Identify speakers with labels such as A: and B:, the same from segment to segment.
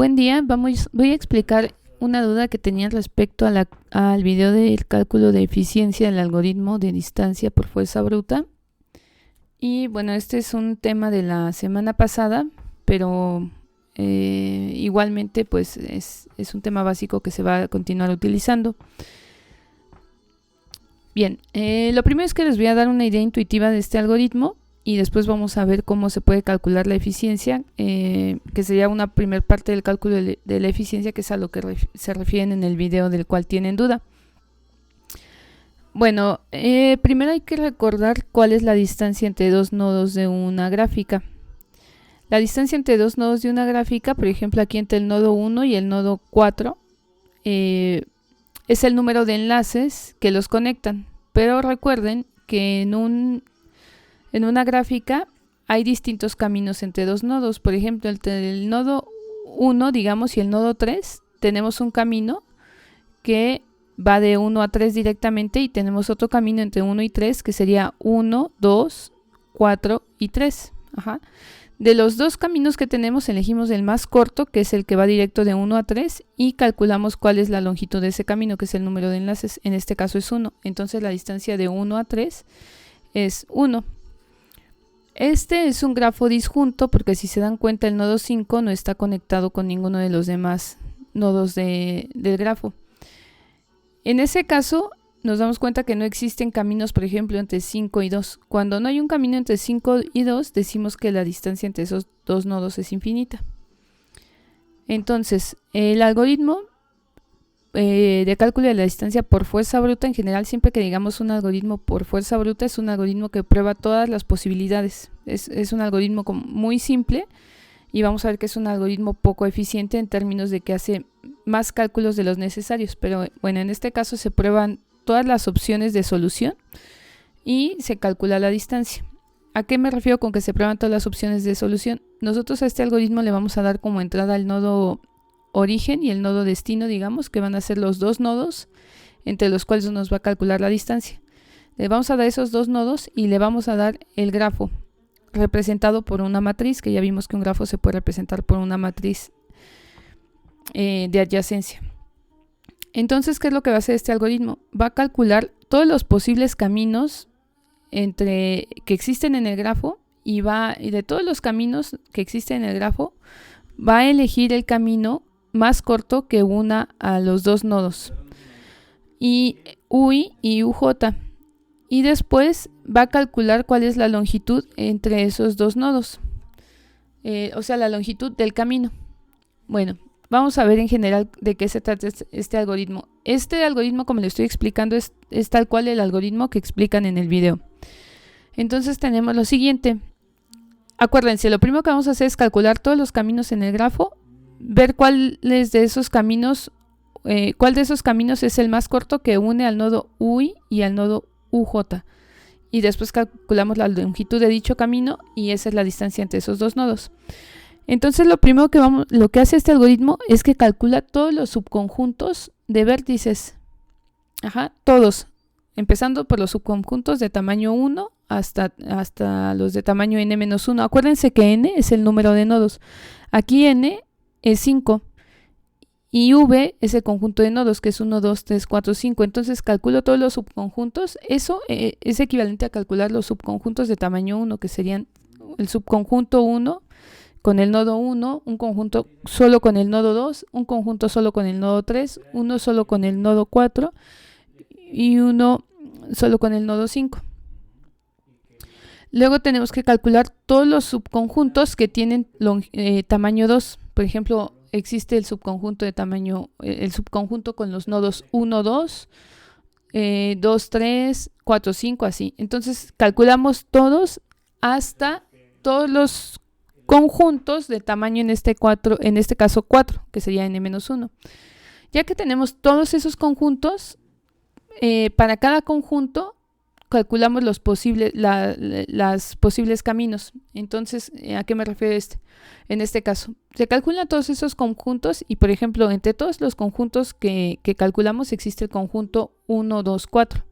A: Buen día, voy a explicar una duda que tenía respecto al video del cálculo de eficiencia del algoritmo de distancia por fuerza bruta. Y bueno, este es un tema de la semana pasada, pero igualmente pues es un tema básico que se va a continuar utilizando. Bien, lo primero es que les voy a dar una idea intuitiva de este algoritmo y después vamos a ver cómo se puede calcular la eficiencia, que sería una primera parte del cálculo de la eficiencia, que es a lo que se refieren en el video del cual tienen duda. Bueno, primero hay que recordar cuál es la distancia entre dos nodos de una gráfica. La distancia entre dos nodos de una gráfica, por ejemplo aquí entre el nodo 1 y el nodo 4, es el número de enlaces que los conectan. Pero recuerden que en una gráfica hay distintos caminos entre dos nodos. Por ejemplo, entre el nodo 1, digamos, y el nodo 3, tenemos un camino que va de 1 a 3 directamente, y tenemos otro camino entre 1 y 3 que sería 1, 2, 4 y 3. De los dos caminos que tenemos, elegimos el más corto, que es el que va directo de 1 a 3, y calculamos cuál es la longitud de ese camino, que es el número de enlaces. En este caso es 1. Entonces la distancia de 1 a 3 es 1. Este es un grafo disjunto porque, si se dan cuenta, el nodo 5 no está conectado con ninguno de los demás nodos del grafo. En ese caso nos damos cuenta que no existen caminos, por ejemplo, entre 5 y 2. Cuando no hay un camino entre 5 y 2, decimos que la distancia entre esos dos nodos es infinita. Entonces, el algoritmo de cálculo de la distancia por fuerza bruta, en general, siempre que digamos un algoritmo por fuerza bruta, es un algoritmo que prueba todas las posibilidades. Es un algoritmo muy simple, y vamos a ver que es un algoritmo poco eficiente en términos de que hace más cálculos de los necesarios. Pero bueno, en este caso se prueban todas las opciones de solución y se calcula la distancia. ¿A qué me refiero con que se prueban todas las opciones de solución? Nosotros a este algoritmo le vamos a dar como entrada el nodo origen y el nodo destino, digamos, que van a ser los dos nodos entre los cuales nos va a calcular la distancia. Le vamos a dar esos dos nodos y le vamos a dar el grafo representado por una matriz, que ya vimos que un grafo se puede representar por una matriz de adyacencia. Entonces, ¿qué es lo que va a hacer este algoritmo? Va a calcular todos los posibles caminos que existen en el grafo, y de todos los caminos que existen en el grafo, va a elegir el camino más corto que una a los dos nodos, y UI y UJ. Y después va a calcular cuál es la longitud entre esos dos nodos, o sea, la longitud del camino. Bueno, vamos a ver en general de qué se trata este algoritmo. Este algoritmo, como le estoy explicando, es tal cual el algoritmo que explican en el video. Entonces tenemos lo siguiente. Acuérdense, lo primero que vamos a hacer es calcular todos los caminos en el grafo, ver cuál de esos caminos es el más corto que une al nodo UI y al nodo UJ. Y después calculamos la longitud de dicho camino, y esa es la distancia entre esos dos nodos. Entonces lo que hace este algoritmo es que calcula todos los subconjuntos de vértices. Todos, empezando por los subconjuntos de tamaño 1 hasta los de tamaño n-1. Acuérdense que n es el número de nodos. Aquí n es 5. Y V es el conjunto de nodos, que es 1, 2, 3, 4, 5. Entonces calculo todos los subconjuntos. Eso es equivalente a calcular los subconjuntos de tamaño 1, que serían el subconjunto 1 con el nodo 1, un conjunto solo con el nodo 2, un conjunto solo con el nodo 3, uno solo con el nodo 4 y uno solo con el nodo 5. Luego tenemos que calcular todos los subconjuntos que tienen tamaño 2. Por ejemplo, existe el subconjunto con los nodos 1, 2, 2, 3, 4, 5, así. Entonces calculamos todos hasta todos los conjuntos de tamaño en este caso 4, que sería n-1. Ya que tenemos todos esos conjuntos, para cada conjunto calculamos los posibles caminos. Entonces, ¿a qué me refiero en este caso? Se calculan todos esos conjuntos y, por ejemplo, entre todos los conjuntos que calculamos existe el conjunto 1, 2, 4.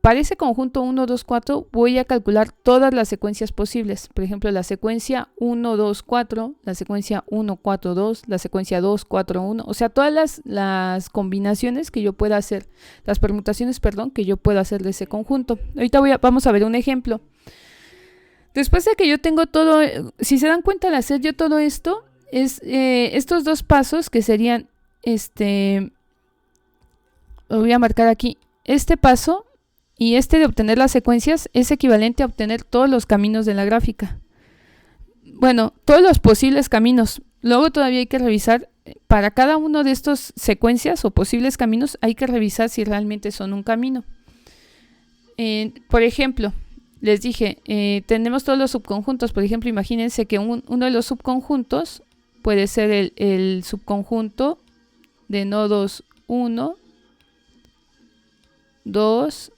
A: para ese conjunto 1, 2, 4 voy a calcular todas las secuencias posibles. Por ejemplo, la secuencia 1, 2, 4, la secuencia 1, 4, 2, la secuencia 2, 4, 1. O sea, todas las combinaciones que yo pueda hacer, las permutaciones, perdón, que yo pueda hacer de ese conjunto. Ahorita vamos a ver un ejemplo. Después de que yo tengo todo, si se dan cuenta al hacer yo todo esto, es estos dos pasos que serían, lo voy a marcar aquí, este paso y de obtener las secuencias es equivalente a obtener todos los caminos de la gráfica. Bueno, todos los posibles caminos. Luego todavía hay que revisar, para cada uno de estos secuencias o posibles caminos, hay que revisar si realmente son un camino. Por ejemplo, les dije, tenemos todos los subconjuntos. Por ejemplo, imagínense que uno de los subconjuntos puede ser el subconjunto de nodos 1, 2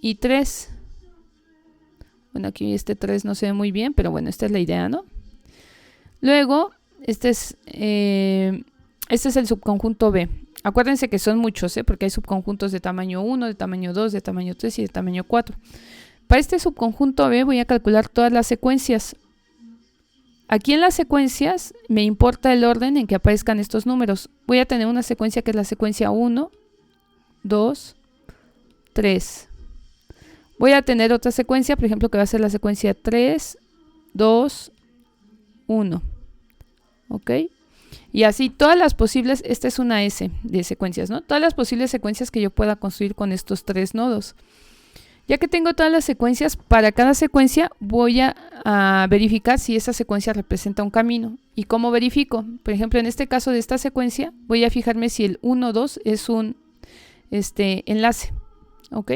A: y 3. Bueno, aquí este 3 no se ve muy bien, pero bueno, esta es la idea, ¿no? Luego, este es el subconjunto B. Acuérdense que son muchos, porque hay subconjuntos de tamaño 1, de tamaño 2, de tamaño 3 y de tamaño 4. Para este subconjunto B voy a calcular todas las secuencias. Aquí en las secuencias me importa el orden en que aparezcan estos números. Voy a tener una secuencia que es la secuencia 1, 2, 3. Voy a tener otra secuencia, por ejemplo, que va a ser la secuencia 3, 2, 1. ¿Ok? Y así todas las posibles, esta es una S de secuencias, ¿no? Todas las posibles secuencias que yo pueda construir con estos tres nodos. Ya que tengo todas las secuencias, para cada secuencia voy a verificar si esa secuencia representa un camino. ¿Y cómo verifico? Por ejemplo, en este caso de esta secuencia, voy a fijarme si el 1, 2 es un enlace. ¿Ok?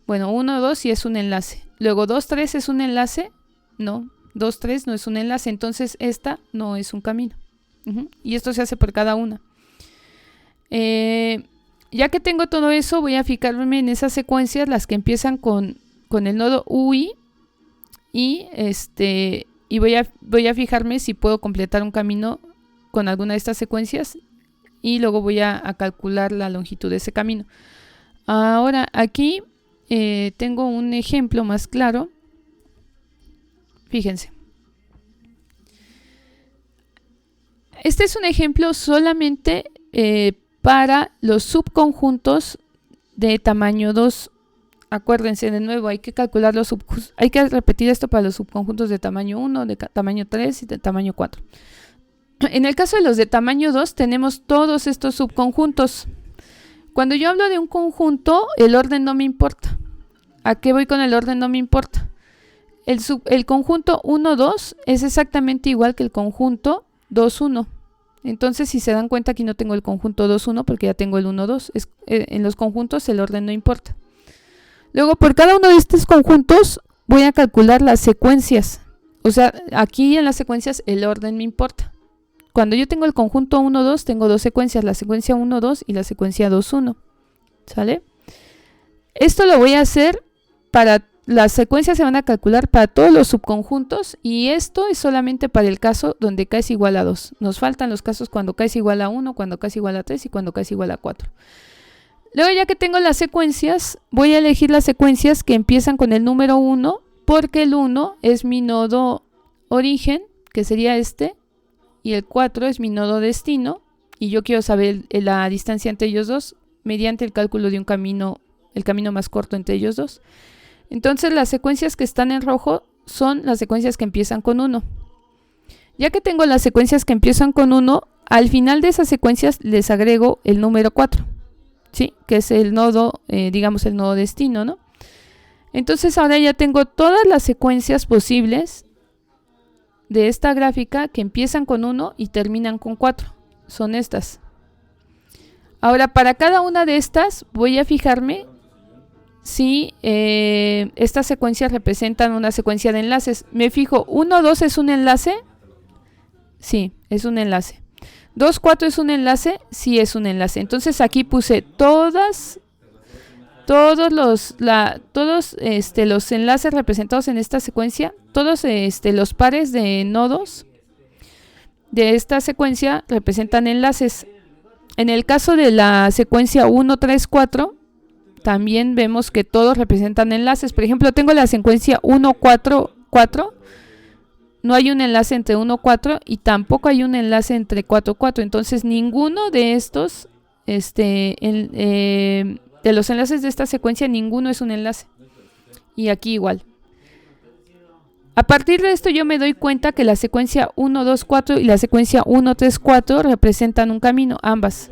A: Bueno, 1, 2 sí es un enlace. Luego 2, 3 es un enlace. No, 2, 3 no es un enlace. Entonces esta no es un camino. Y esto se hace por cada una. Ya que tengo todo eso, voy a fijarme en esas secuencias, las que empiezan con el nodo UI. Y voy a fijarme si puedo completar un camino con alguna de estas secuencias. Y luego voy a calcular la longitud de ese camino. Ahora aquí tengo un ejemplo más claro. Fíjense. Este es un ejemplo solamente para los subconjuntos de tamaño 2. Acuérdense de nuevo, hay que calcular hay que repetir esto para los subconjuntos de tamaño 1, de tamaño 3 y de tamaño 4. En el caso de los de tamaño 2 tenemos todos estos subconjuntos. Cuando yo hablo de un conjunto, el orden no me importa. ¿A qué voy con el orden? No me importa. El conjunto 1, 2 es exactamente igual que el conjunto 2, 1. Entonces, si se dan cuenta, aquí no tengo el conjunto 2, 1 porque ya tengo el 1, 2. En los conjuntos el orden no importa. Luego, por cada uno de estos conjuntos voy a calcular las secuencias. O sea, aquí en las secuencias el orden me importa. Cuando yo tengo el conjunto 1, 2, tengo dos secuencias, la secuencia 1, 2 y la secuencia 2, 1. ¿Sale? Esto lo voy a hacer para... Las secuencias se van a calcular para todos los subconjuntos y esto es solamente para el caso donde k es igual a 2. Nos faltan los casos cuando k es igual a 1, cuando k es igual a 3 y cuando k es igual a 4. Luego, ya que tengo las secuencias, voy a elegir las secuencias que empiezan con el número 1 porque el 1 es mi nodo origen, que sería este, y el 4 es mi nodo destino y yo quiero saber la distancia entre ellos dos mediante el cálculo de un camino, el camino más corto entre ellos dos. Entonces las secuencias que están en rojo son las secuencias que empiezan con 1. Ya que tengo las secuencias que empiezan con 1, al final de esas secuencias les agrego el número 4, ¿sí? Que es el nodo, digamos el nodo destino, ¿no? Entonces ahora ya tengo todas las secuencias posibles de esta gráfica que empiezan con 1 y terminan con 4. Son estas. Ahora, para cada una de estas voy a fijarme si estas secuencias representan una secuencia de enlaces. Me fijo, 1, 2 es un enlace. Sí, es un enlace. 2, 4 es un enlace. Sí, es un enlace. Entonces aquí puse todos los enlaces representados en esta secuencia. Todos los pares de nodos de esta secuencia representan enlaces. En el caso de la secuencia 1, 3, 4... también vemos que todos representan enlaces. Por ejemplo, tengo la secuencia 1, 4, 4. No hay un enlace entre 1, 4 y tampoco hay un enlace entre 4, 4. Entonces, ninguno de estos, de los enlaces de esta secuencia, ninguno es un enlace. Y aquí igual. A partir de esto yo me doy cuenta que la secuencia 1, 2, 4 y la secuencia 1, 3, 4 representan un camino, ambas.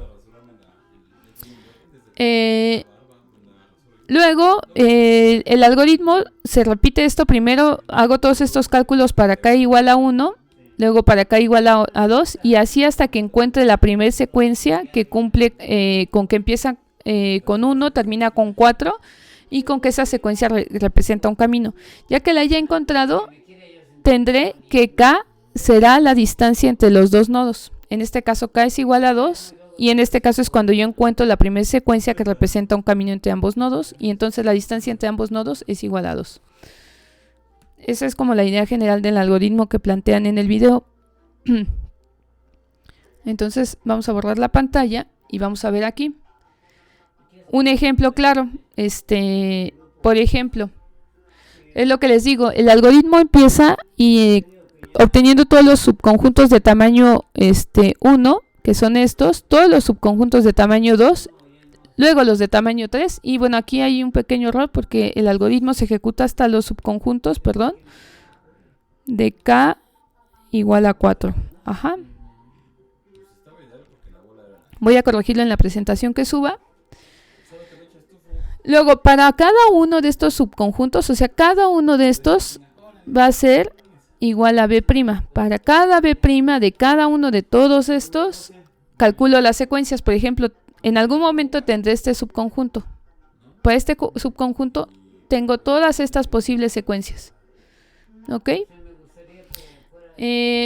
A: Luego, el algoritmo se repite esto. Primero hago todos estos cálculos para k igual a 1, luego para k igual a 2, y así hasta que encuentre la primera secuencia que cumple con que empieza con 1, termina con 4, y con que esa secuencia representa un camino. Ya que la haya encontrado, tendré que k será la distancia entre los dos nodos. En este caso k es igual a 2, y en este caso es cuando yo encuentro la primera secuencia que representa un camino entre ambos nodos, y entonces la distancia entre ambos nodos es igual a 2. Esa es como la idea general del algoritmo que plantean en el video. Entonces vamos a borrar la pantalla y vamos a ver aquí un ejemplo claro. Por ejemplo, es lo que les digo, el algoritmo empieza obteniendo todos los subconjuntos de tamaño 1, que son estos, todos los subconjuntos de tamaño 2, luego los de tamaño 3, y bueno, aquí hay un pequeño error porque el algoritmo se ejecuta hasta los subconjuntos, de k igual a 4. Ajá. Voy a corregirlo en la presentación que suba. Luego, para cada uno de estos subconjuntos, o sea, cada uno de estos va a ser igual a b'. Para cada b' de cada uno de todos estos, calculo las secuencias. Por ejemplo, en algún momento tendré este subconjunto. Para este subconjunto tengo todas estas posibles secuencias. ¿Ok?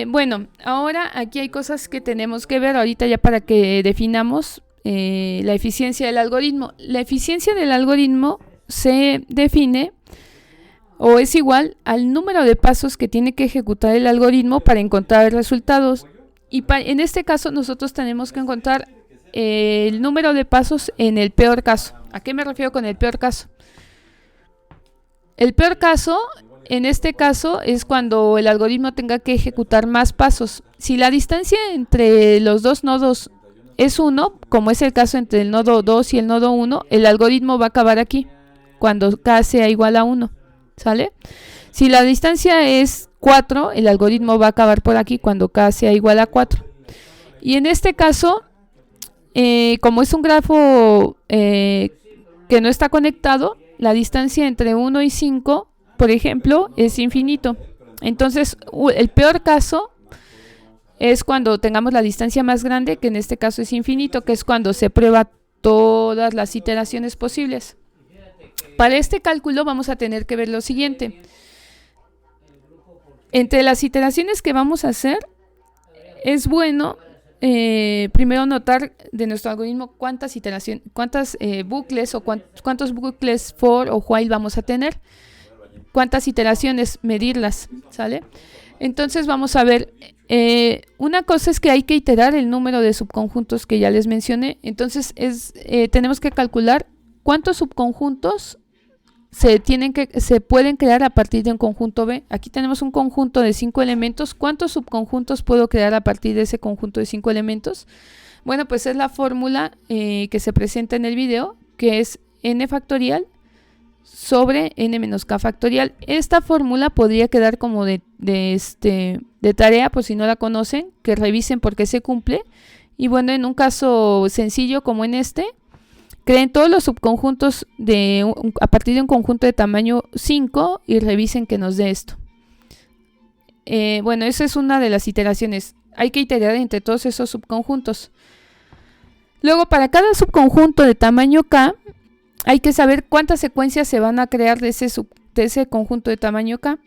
A: Bueno, ahora aquí hay cosas que tenemos que ver ahorita ya para que definamos la eficiencia del algoritmo. La eficiencia del algoritmo se define o es igual al número de pasos que tiene que ejecutar el algoritmo para encontrar resultados. Y en este caso nosotros tenemos que encontrar el número de pasos en el peor caso. ¿A qué me refiero con el peor caso? El peor caso, en este caso, es cuando el algoritmo tenga que ejecutar más pasos. Si la distancia entre los dos nodos es 1, como es el caso entre el nodo 2 y el nodo 1, el algoritmo va a acabar aquí, cuando k sea igual a 1, ¿sale? Si la distancia es 4, el algoritmo va a acabar por aquí, cuando k sea igual a 4. Y en este caso, como es un grafo que no está conectado, la distancia entre 1 y 5, por ejemplo, es infinito. Entonces, el peor caso es cuando tengamos la distancia más grande, que en este caso es infinito, que es cuando se prueba todas las iteraciones posibles. Para este cálculo vamos a tener que ver lo siguiente. Entre las iteraciones que vamos a hacer, es bueno primero notar de nuestro algoritmo cuántas bucles o cuántos bucles for o while vamos a tener, cuántas iteraciones, medirlas, ¿sale? Entonces vamos a ver, una cosa es que hay que iterar el número de subconjuntos que ya les mencioné. Entonces tenemos que calcular cuántos subconjuntos se pueden crear a partir de un conjunto B. Aquí tenemos un conjunto de 5 elementos. ¿Cuántos subconjuntos puedo crear a partir de ese conjunto de 5 elementos? Bueno, pues es la fórmula que se presenta en el video, que es n factorial sobre n menos k factorial. Esta fórmula podría quedar como de tarea, por si no la conocen, que revisen por qué se cumple. Y bueno, en un caso sencillo como en creen todos los subconjuntos a partir de un conjunto de tamaño 5 y revisen que nos dé esto. Bueno, esa es una de las iteraciones. Hay que iterar entre todos esos subconjuntos. Luego, para cada subconjunto de tamaño k, hay que saber cuántas secuencias se van a crear de ese conjunto de tamaño k.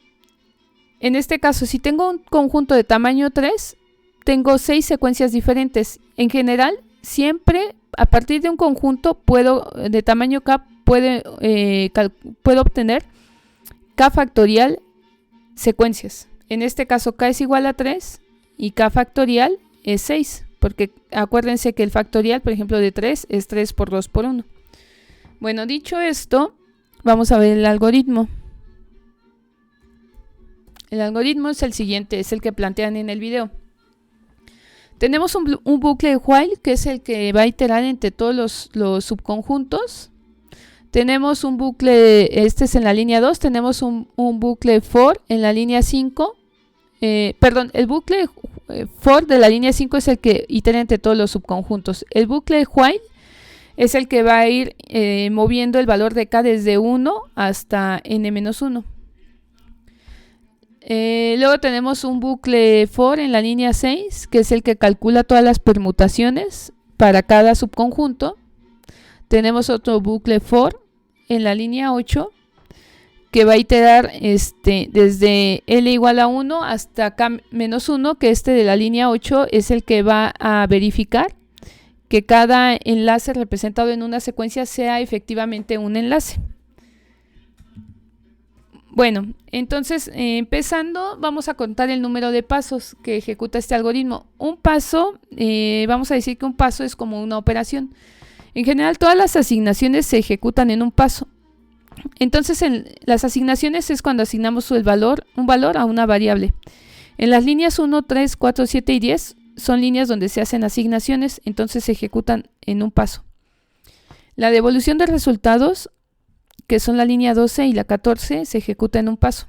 A: En este caso, si tengo un conjunto de tamaño 3, tengo 6 secuencias diferentes. En general, siempre a partir de un conjunto de tamaño k puedo obtener k factorial secuencias. En este caso k es igual a 3 y k factorial es 6, porque acuérdense que el factorial, por ejemplo, de 3 es 3 por 2 por 1. Bueno, dicho esto, vamos a ver el algoritmo. El algoritmo es el siguiente, es el que plantean en el video. Tenemos un bucle de while, que es el que va a iterar entre todos los subconjuntos. Tenemos un bucle, este es en la línea 2, tenemos un bucle for en la línea 5. Perdón, el bucle for de la línea 5 es el que itera entre todos los subconjuntos. El bucle while es el que va a ir moviendo el valor de k desde 1 hasta n-1. Luego tenemos un bucle for en la línea 6, que es el que calcula todas las permutaciones para cada subconjunto. Tenemos otro bucle for en la línea 8, que va a iterar desde L igual a 1 hasta K-1, que de la línea 8 es el que va a verificar que cada enlace representado en una secuencia sea efectivamente un enlace. Bueno, entonces empezando vamos a contar el número de pasos que ejecuta este algoritmo. Un paso, vamos a decir que un paso es como una operación. En general todas las asignaciones se ejecutan en un paso. Entonces las asignaciones es cuando asignamos un valor a una variable. En las líneas 1, 3, 4, 7 y 10 son líneas donde se hacen asignaciones, entonces se ejecutan en un paso. La devolución de resultados, que son la línea 12 y la 14, se ejecuta en un paso.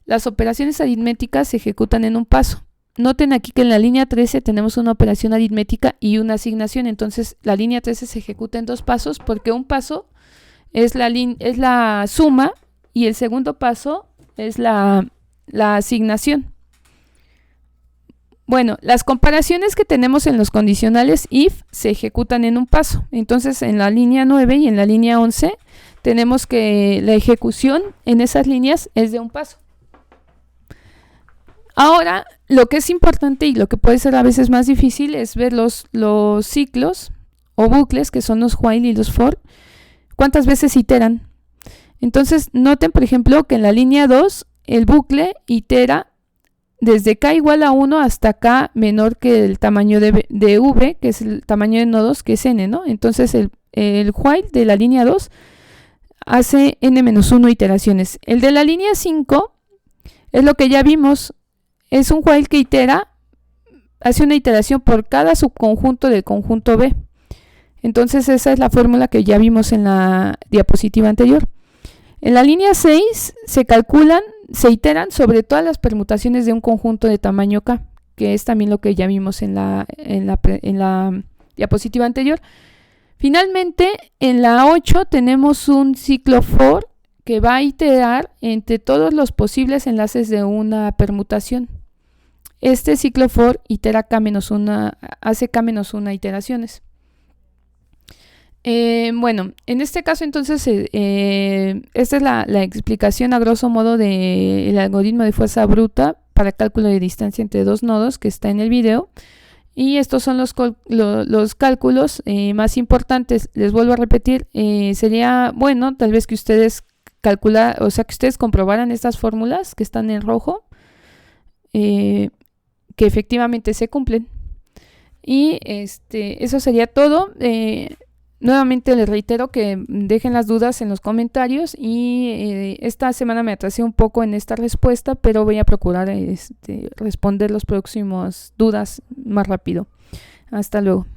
A: Las operaciones aritméticas se ejecutan en un paso. Noten aquí que en la línea 13 tenemos una operación aritmética y una asignación, entonces la línea 13 se ejecuta en dos pasos porque un paso es la suma y el segundo paso es la asignación. Bueno, las comparaciones que tenemos en los condicionales if se ejecutan en un paso. Entonces en la línea 9 y en la línea 11 tenemos que la ejecución en esas líneas es de un paso. Ahora, lo que es importante y lo que puede ser a veces más difícil es ver los ciclos o bucles, que son los while y los for, cuántas veces iteran. Entonces, noten, por ejemplo, que en la línea 2 el bucle itera desde k igual a 1 hasta k menor que el tamaño de v, que es el tamaño de nodos, que es n, ¿no? Entonces, el while de la línea 2 hace n-1 iteraciones. El de la línea 5 es lo que ya vimos, es un while que hace una iteración por cada subconjunto del conjunto B. Entonces esa es la fórmula que ya vimos en la diapositiva anterior. En la línea 6 se iteran sobre todas las permutaciones de un conjunto de tamaño K, que es también lo que ya vimos en la diapositiva anterior. Finalmente, en la 8 tenemos un ciclo for que va a iterar entre todos los posibles enlaces de una permutación. Este ciclo for itera hace k-1 iteraciones. Bueno, en este caso entonces esta es la explicación a grosso modo del algoritmo de fuerza bruta para cálculo de distancia entre dos nodos que está en el video. Y estos son los cálculos más importantes. Les vuelvo a repetir, sería bueno tal vez que ustedes comprobaran estas fórmulas que están en rojo, que efectivamente se cumplen. Y eso sería todo. Nuevamente les reitero que dejen las dudas en los comentarios y esta semana me atrasé un poco en esta respuesta, pero voy a procurar responder las próximas dudas más rápido. Hasta luego.